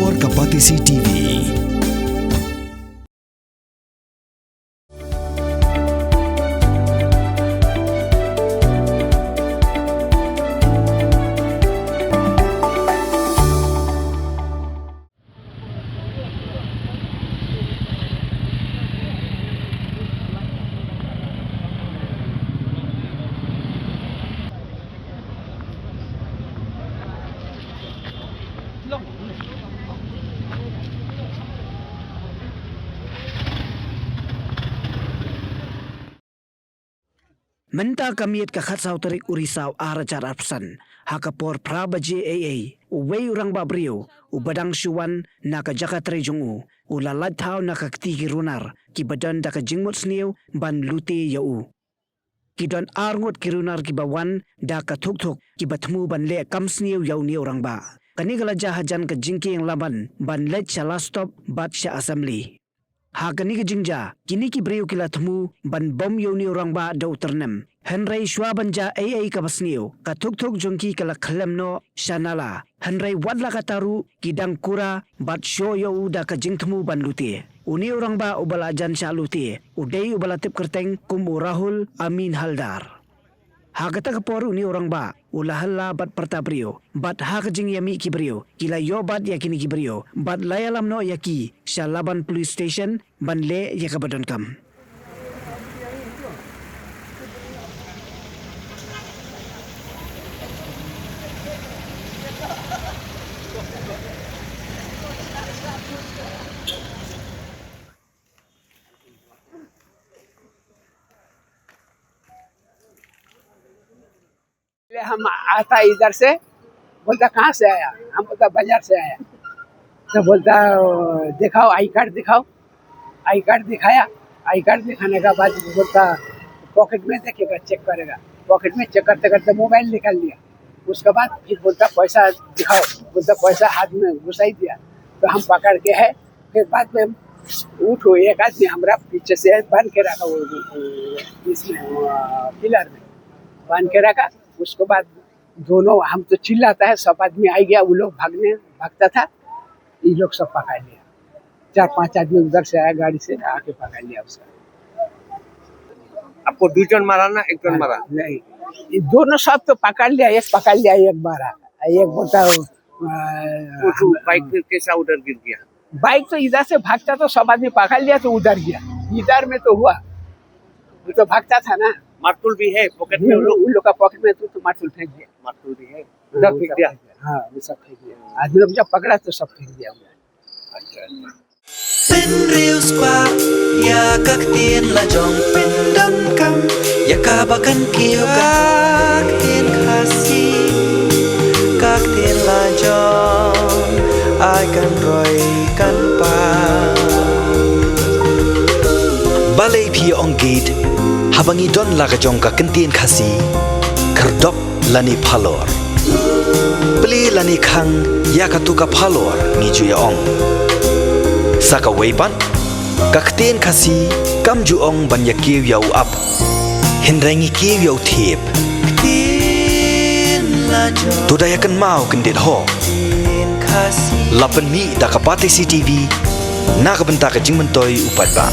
por Kapatisi TV. Menta kamiet ka khatsau tarik urisau arajar arpsan hakapor prabaje AA uwei Rangbah brio ubadang syuan naka jakatre jungu ulalat thau naka ktigi runar ki badan daka jingmut sniu ban lute yau kidon arngot kirunar ki bawan daka thuk ki bathmu ban le kam sniu yau niu Rangbah kanigala jahajan ka jingki yang Laban ban let chalastop batsha assembly Hakani ke jingja, kini ki brio kila temu ban bom yoni Rangbah dau Tyrnem. Henry shwa banja AA ka basniu, ka thuk jongki kala khalemno shanala. Henry wadla ka taru kidang kura bat sho yo da ka jingtemu ban lute. Uni Rangbah ubala jan sha lute, udai ubala tip kerteng kumu Rahul Amin Haldar. Hakata ka por uni Rangbah ulahalla bat perta brio bat hak jing yami ki brio kila yo bat yakini ki brio bat layalam no yaki sha Laban police station ban le yakabadon kam हम आता इधर से बोलता कहाँ से आया हम बोलता बाजार से आया तो बोलता दिखाओ आई कार्ड दिखाओ आई कार्ड दिखाया आई कार्ड दिखाने का बाद बोलता पॉकेट में देखेगा चेक करेगा पॉकेट में चेक करते करते मोबाइल निकाल लिया उसके बाद फिर बोलता पैसा दिखाओ बोलता पैसा हाथ में घुसाई दिया तो हम पकड़ के है फिर बाद में उठो एक आदमी हमारा पीछे से बांध के रखा इसमें पिलर में बांध के रखा उसके बाद दोनों हम तो चिल्लाता है सब आदमी आ गया वो लोग भागता था ये लोग सब पकड़ लिया 4-5 आदमी उधर से आया गाड़ी से आके पकड़ लिया उसका आपको 2 जन मारा ना 1 जन मारा नहीं ये दोनों सब तो पकड़ लिया एक पकड़ लिया एक मारा एक बोलता बाइक कैसा उधर गिर गया बाइक तो इधर से भागता तो सब आदमी पकड़ लिया तो उधर गया इधर में तो हुआ वो तो भागता था ना मारतुल भी है पॉकेट में उन लोग का पॉकेट में तो मारतुल फेंक दिया मारतुल भी है उधर फेंक दिया हाँ वो सब फेंक दिया आदमी लोग जब पकड़ा तो सब फेंक दिया अच्छा Pen rius pa ya kak tien la jong pen dam kam ya kabakan kiyo kak tien khasi kak tien la jong ai kan roi kan pa balai pi ong gate habangi don la ka jong ka kentien khasi kerdop lani phalor beli lani khang ya ka tu ka phalor ni ju ya ong Saka weipan, kakten kasi kam juong banya kiw yaw up, hinrangi kiw yaw tip. Tudayakan mau kendit ho. Lapan mi da Kapatisi TV, nakabenta ka jing mentoy upat ba.